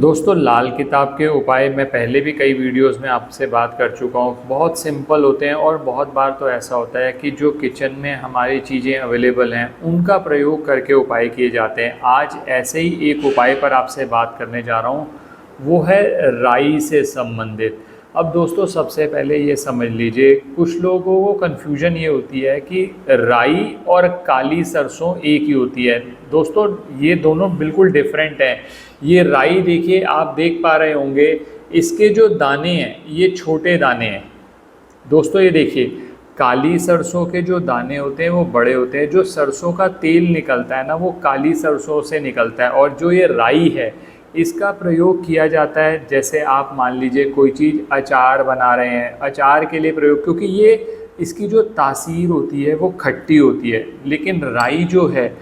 दोस्तों, लाल किताब के उपाय मैं पहले भी कई वीडियोस में आपसे बात कर चुका हूँ। बहुत सिंपल होते हैं और बहुत बार तो ऐसा होता है कि जो किचन में हमारी चीज़ें अवेलेबल हैं उनका प्रयोग करके उपाय किए जाते हैं। आज ऐसे ही एक उपाय पर आपसे बात करने जा रहा हूँ, वो है राई से संबंधित। अब दोस्तों, सबसे पहले ये समझ लीजिए, कुछ लोगों को कन्फ्यूजन ये होती है कि राई और काली सरसों एक ही होती है। दोस्तों, ये दोनों बिल्कुल डिफरेंट हैं। ये राई देखिए, आप देख पा रहे होंगे, इसके जो दाने हैं ये छोटे दाने हैं। दोस्तों ये देखिए, काली सरसों के जो दाने होते हैं वो बड़े होते हैं। जो सरसों का तेल निकलता है ना, वो काली सरसों से निकलता है। और जो ये राई है, इसका प्रयोग किया जाता है, जैसे आप मान लीजिए कोई चीज़ अचार बना रहे हैं, अचार के लिए प्रयोग, क्योंकि ये इसकी जो तासीर होती है वो खट्टी होती है। लेकिन राई जो है,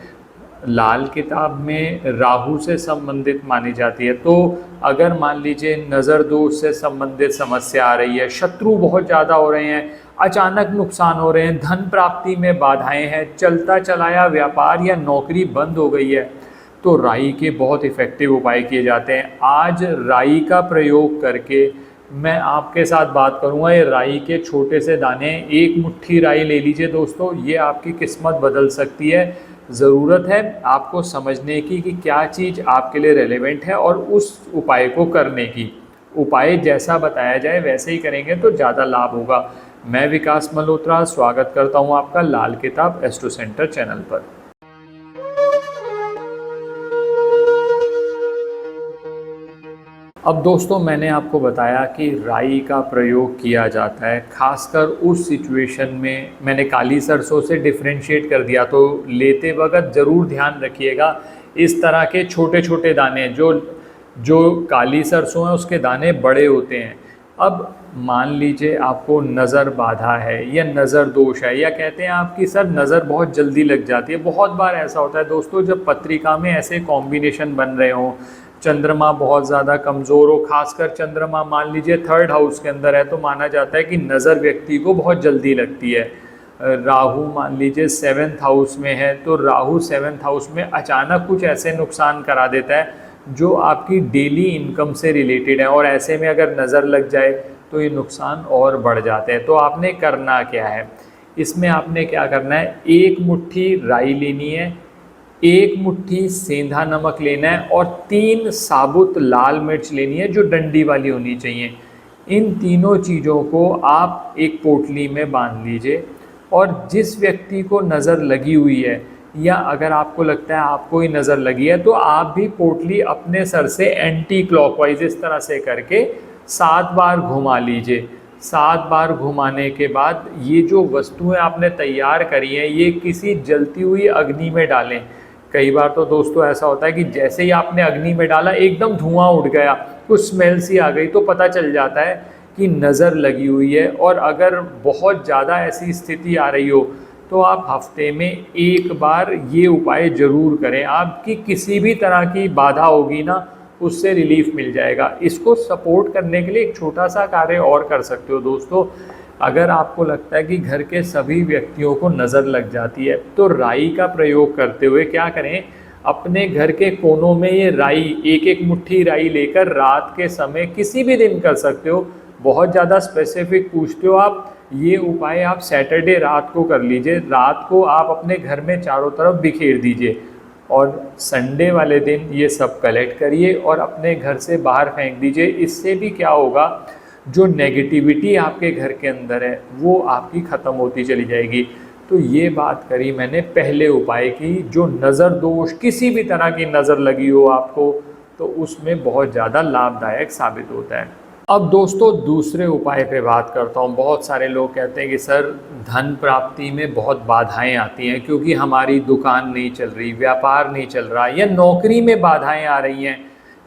लाल किताब में राहु से संबंधित मानी जाती है। तो अगर मान लीजिए नज़र दोष से संबंधित समस्या आ रही है, शत्रु बहुत ज़्यादा हो रहे हैं, अचानक नुकसान हो रहे हैं, धन प्राप्ति में बाधाएं हैं, चलता चलाया व्यापार या नौकरी बंद हो गई है, तो राई के बहुत इफ़ेक्टिव उपाय किए जाते हैं। आज राई का प्रयोग करके मैं आपके साथ बात करूंगा। ये राई के छोटे से दाने, एक मुट्ठी राई ले लीजिए दोस्तों, ये आपकी किस्मत बदल सकती है। ज़रूरत है आपको समझने की कि क्या चीज़ आपके लिए रेलेवेंट है और उस उपाय को करने की। उपाय जैसा बताया जाए वैसे ही करेंगे तो ज़्यादा लाभ होगा। मैं विकास मल्होत्रा स्वागत करता हूं आपका लाल किताब एस्ट्रो सेंटर चैनल पर। अब दोस्तों, मैंने आपको बताया कि राई का प्रयोग किया जाता है खासकर उस सिचुएशन में। मैंने काली सरसों से डिफरेंशिएट कर दिया, तो लेते वक्त ज़रूर ध्यान रखिएगा। इस तरह के छोटे छोटे दाने, जो काली सरसों है उसके दाने बड़े होते हैं। अब मान लीजिए आपको नज़र बाधा है या नज़र दोष है, या कहते हैं आपकी सर नज़र बहुत जल्दी लग जाती है। बहुत बार ऐसा होता है दोस्तों, जब पत्रिका में ऐसे कॉम्बिनेशन बन रहे हों, चंद्रमा बहुत ज़्यादा कमज़ोर हो, खासकर चंद्रमा मान लीजिए थर्ड हाउस के अंदर है, तो माना जाता है कि नज़र व्यक्ति को बहुत जल्दी लगती है। राहु मान लीजिए सेवन्थ हाउस में है, तो राहु सेवन्थ हाउस में अचानक कुछ ऐसे नुकसान करा देता है जो आपकी डेली इनकम से रिलेटेड है, और ऐसे में अगर नज़र लग जाए तो ये नुकसान और बढ़ जाते हैं। तो आपने करना क्या है, इसमें आपने क्या करना है, एक मुट्ठी राई लेनी है, एक मुट्ठी सेंधा नमक लेना है, और 3 साबुत लाल मिर्च लेनी है जो डंडी वाली होनी चाहिए। इन तीनों चीज़ों को आप एक पोटली में बांध लीजिए, और जिस व्यक्ति को नज़र लगी हुई है, या अगर आपको लगता है आपको ही नज़र लगी है, तो आप भी पोटली अपने सर से एंटी क्लॉकवाइज इस तरह से करके 7 बार घुमा लीजिए। 7 बार घुमाने के बाद ये जो वस्तुएं आपने तैयार करी हैं, ये किसी जलती हुई अग्नि में डालें। कई बार तो दोस्तों ऐसा होता है कि जैसे ही आपने अग्नि में डाला एकदम धुआं उड़ गया, कुछ स्मेल सी आ गई, तो पता चल जाता है कि नज़र लगी हुई है। और अगर बहुत ज़्यादा ऐसी स्थिति आ रही हो, तो आप हफ्ते में एक बार ये उपाय ज़रूर करें। आपकी किसी भी तरह की बाधा होगी ना, उससे रिलीफ मिल जाएगा। इसको सपोर्ट करने के लिए एक छोटा सा कार्य और कर सकते हो दोस्तों। अगर आपको लगता है कि घर के सभी व्यक्तियों को नज़र लग जाती है, तो राई का प्रयोग करते हुए क्या करें, अपने घर के कोनों में ये राई, एक एक मुट्ठी राई लेकर रात के समय किसी भी दिन कर सकते हो। बहुत ज़्यादा स्पेसिफिक पूछते हो आप, ये उपाय आप सैटरडे रात को कर लीजिए। रात को आप अपने घर में चारों तरफ बिखेर दीजिए, और संडे वाले दिन ये सब कलेक्ट करिए और अपने घर से बाहर फेंक दीजिए। इससे भी क्या होगा, जो नेगेटिविटी आपके घर के अंदर है वो आपकी ख़त्म होती चली जाएगी। तो ये बात करी मैंने पहले उपाय की, जो नज़र दोष, किसी भी तरह की नज़र लगी हो आपको, तो उसमें बहुत ज़्यादा लाभदायक साबित होता है। अब दोस्तों, दूसरे उपाय पे बात करता हूँ। बहुत सारे लोग कहते हैं कि सर धन प्राप्ति में बहुत बाधाएं आती हैं, क्योंकि हमारी दुकान नहीं चल रही, व्यापार नहीं चल रहा, या नौकरी में बाधाएं आ रही हैं,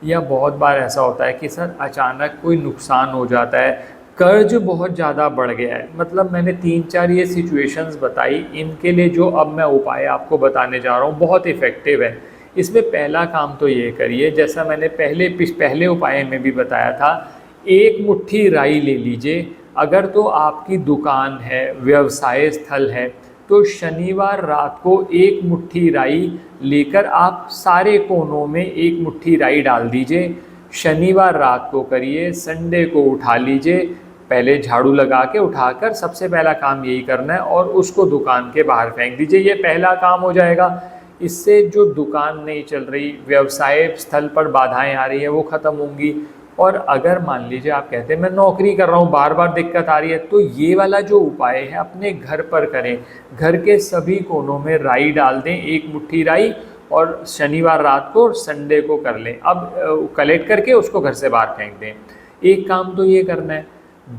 या बहुत बार ऐसा होता है कि सर अचानक कोई नुकसान हो जाता है, कर्ज बहुत ज़्यादा बढ़ गया है। मतलब मैंने 3-4 ये सिचुएशंस बताई, इनके लिए जो अब मैं उपाय आपको बताने जा रहा हूँ बहुत इफ़ेक्टिव है। इसमें पहला काम तो ये करिए, जैसा मैंने पहले उपाय में भी बताया था, एक मुट्ठी राई ले लीजिए। अगर तो आपकी दुकान है, व्यवसाय स्थल है, तो शनिवार रात को एक मुट्ठी राई लेकर आप सारे कोनों में एक मुट्ठी राई डाल दीजिए। शनिवार रात को करिए, संडे को उठा लीजिए, पहले झाड़ू लगा के उठाकर सबसे पहला काम यही करना है और उसको दुकान के बाहर फेंक दीजिए। ये पहला काम हो जाएगा। इससे जो दुकान नहीं चल रही, व्यवसाय स्थल पर बाधाएं आ रही है, वो ख़त्म होंगी। और अगर मान लीजिए आप कहते हैं मैं नौकरी कर रहा हूँ, बार बार दिक्कत आ रही है, तो ये वाला जो उपाय है अपने घर पर करें। घर के सभी कोनों में राई डाल दें, 1 मुट्ठी राई, और शनिवार रात को और संडे को कर लें। अब कलेक्ट करके उसको घर से बाहर फेंक दें। एक काम तो ये करना है।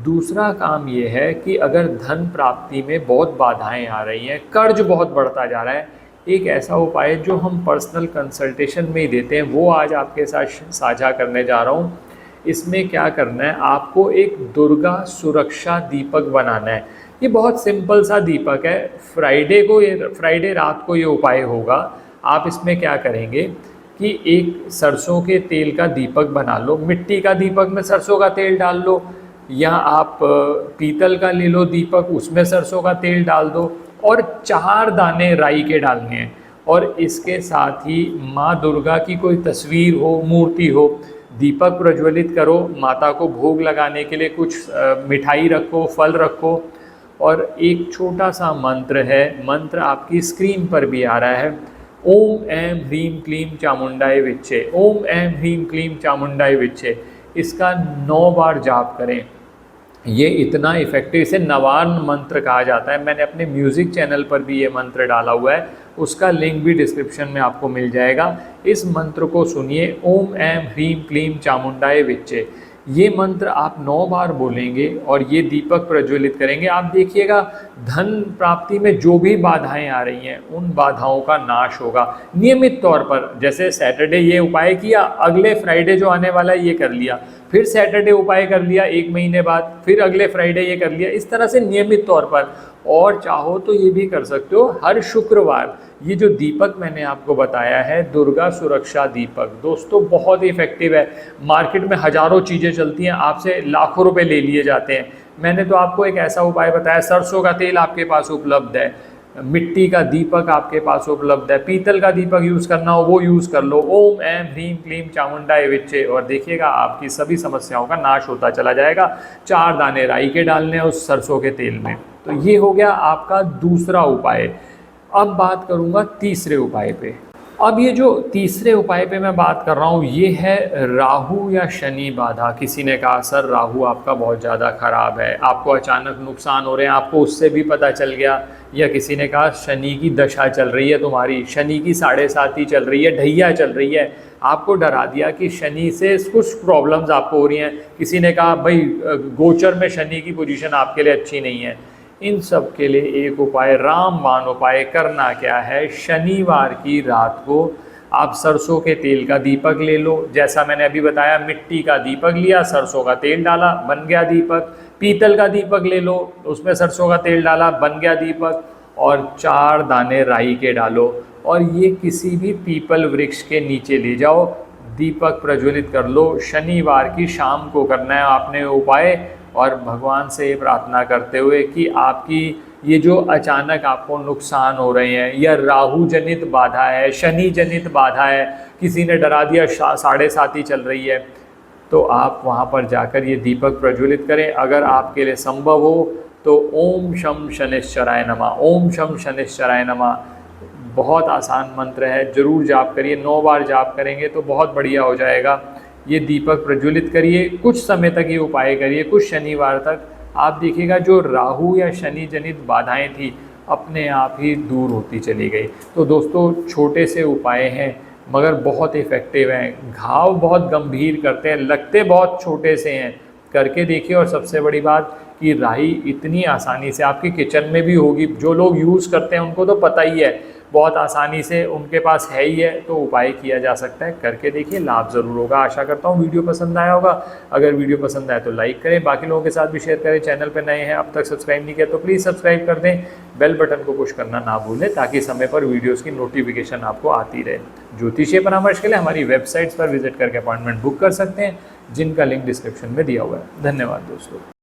दूसरा काम ये है कि अगर धन प्राप्ति में बहुत बाधाएं आ रही हैं, कर्ज बहुत बढ़ता जा रहा है, एक ऐसा उपाय जो हम पर्सनल कंसल्टेशन में ही देते हैं, वो आज आपके साथ साझा करने जा रहा हूँ। इसमें क्या करना है, आपको एक दुर्गा सुरक्षा दीपक बनाना है। ये बहुत सिंपल सा दीपक है। फ्राइडे रात को ये उपाय होगा। आप इसमें क्या करेंगे कि एक सरसों के तेल का दीपक बना लो, मिट्टी का दीपक में सरसों का तेल डाल लो, या आप पीतल का ले लो दीपक, उसमें सरसों का तेल डाल दो, और 4 दाने राई के डालने हैं। और इसके साथ ही माँ दुर्गा की कोई तस्वीर हो, मूर्ति हो, दीपक प्रज्वलित करो, माता को भोग लगाने के लिए कुछ मिठाई रखो, फल रखो, और एक छोटा सा मंत्र है, मंत्र आपकी स्क्रीन पर भी आ रहा है, ओम ऐं ह्रीं क्लीं चामुंडाय विच्चे, ओम ऐं ह्रीं क्लीं चामुंडाय विच्चे। इसका 9 बार जाप करें। ये इतना इफेक्टिव, इसे नवार्न मंत्र कहा जाता है। मैंने अपने म्यूज़िक चैनल पर भी ये मंत्र डाला हुआ है, उसका लिंक भी डिस्क्रिप्शन में आपको मिल जाएगा। इस मंत्र को सुनिए, ओम ऐं ह्रीं क्लीं चामुंडाय विच्चे। ये मंत्र आप 9 बार बोलेंगे और ये दीपक प्रज्वलित करेंगे। आप देखिएगा धन प्राप्ति में जो भी बाधाएं आ रही हैं, उन बाधाओं का नाश होगा। नियमित तौर पर, जैसे सैटरडे ये उपाय किया, अगले फ्राइडे जो आने वाला है ये कर लिया, फिर सैटरडे उपाय कर लिया 1 महीने बाद, फिर अगले फ्राइडे ये कर लिया, इस तरह से नियमित तौर पर। और चाहो तो ये भी कर सकते हो, हर शुक्रवार ये जो दीपक मैंने आपको बताया है, दुर्गा सुरक्षा दीपक, दोस्तों बहुत ही इफेक्टिव है। मार्केट में हज़ारों चीज़ें चलती हैं, आपसे लाखों रुपए ले लिए जाते हैं। मैंने तो आपको एक ऐसा उपाय बताया, सरसों का तेल आपके पास उपलब्ध है, मिट्टी का दीपक आपके पास उपलब्ध है, पीतल का दीपक यूज़ करना हो वो यूज़ कर लो, ओम ऐं ह्रीं क्लीं चामुंडाय विच्चे, और देखिएगा आपकी सभी समस्याओं का नाश होता चला जाएगा। 4 दाने राई के डालने हैं उस सरसों के तेल में। तो ये हो गया आपका दूसरा उपाय। अब बात करूँगा तीसरे उपाय पे। अब ये जो तीसरे उपाय पे मैं बात कर रहा हूँ, ये है राहु या शनि बाधा। किसी ने कहा सर राहु आपका बहुत ज़्यादा ख़राब है, आपको अचानक नुकसान हो रहे हैं, आपको उससे भी पता चल गया। या किसी ने कहा शनि की दशा चल रही है तुम्हारी, शनि की 7.5 चल रही है, ढैया चल रही है, आपको डरा दिया कि शनि से कुछ प्रॉब्लम्स आपको हो रही हैं। किसी ने कहा भाई गोचर में शनि की पोजीशन आपके लिए अच्छी नहीं है। इन सब के लिए एक उपाय, रामबाण उपाय। करना क्या है, शनिवार की रात को आप सरसों के तेल का दीपक ले लो, जैसा मैंने अभी बताया, मिट्टी का दीपक लिया, सरसों का तेल डाला, बन गया दीपक। पीतल का दीपक ले लो, उसमें सरसों का तेल डाला, बन गया दीपक। और 4 दाने राई के डालो और ये किसी भी पीपल वृक्ष के नीचे ले जाओ, दीपक प्रज्वलित कर लो। शनिवार की शाम को करना है आपने उपाय, और भगवान से ये प्रार्थना करते हुए कि आपकी ये जो अचानक आपको नुकसान हो रहे हैं, या राहु जनित बाधा है, शनि जनित बाधा है, किसी ने डरा दिया 7.5 चल रही है, तो आप वहाँ पर जाकर ये दीपक प्रज्वलित करें। अगर आपके लिए संभव हो तो ओम शम शनिश्चराय नमः, ओम शम शनिश्चराय नमः। बहुत आसान मंत्र है, ज़रूर जाप करिए। 9 बार जाप करेंगे तो बहुत बढ़िया हो जाएगा। ये दीपक प्रज्वलित करिए, कुछ समय तक ये उपाय करिए, कुछ शनिवार तक। आप देखिएगा जो राहु या शनि जनित बाधाएं थी अपने आप ही दूर होती चली गई। तो दोस्तों छोटे से उपाय हैं मगर बहुत इफ़ेक्टिव हैं, घाव बहुत गंभीर करते हैं, लगते बहुत छोटे से हैं। करके देखिए। और सबसे बड़ी बात कि राई इतनी आसानी से आपके किचन में भी होगी, जो लोग यूज़ करते हैं उनको तो पता ही है, बहुत आसानी से उनके पास है ही है, तो उपाय किया जा सकता है। करके देखिए, लाभ ज़रूर होगा। आशा करता हूँ वीडियो पसंद आया होगा। अगर वीडियो पसंद आए तो लाइक करें, बाकी लोगों के साथ भी शेयर करें। चैनल पर नए हैं, अब तक सब्सक्राइब नहीं किया तो प्लीज़ सब्सक्राइब कर दें। बेल बटन को पुश करना ना भूलें ताकि समय पर वीडियोज़ की नोटिफिकेशन आपको आती रहे। ज्योतिषीय परामर्श के लिए हमारी वेबसाइट्स पर विजिट करके अपॉइंटमेंट बुक कर सकते हैं, जिनका लिंक डिस्क्रिप्शन में दिया हुआ है। धन्यवाद दोस्तों।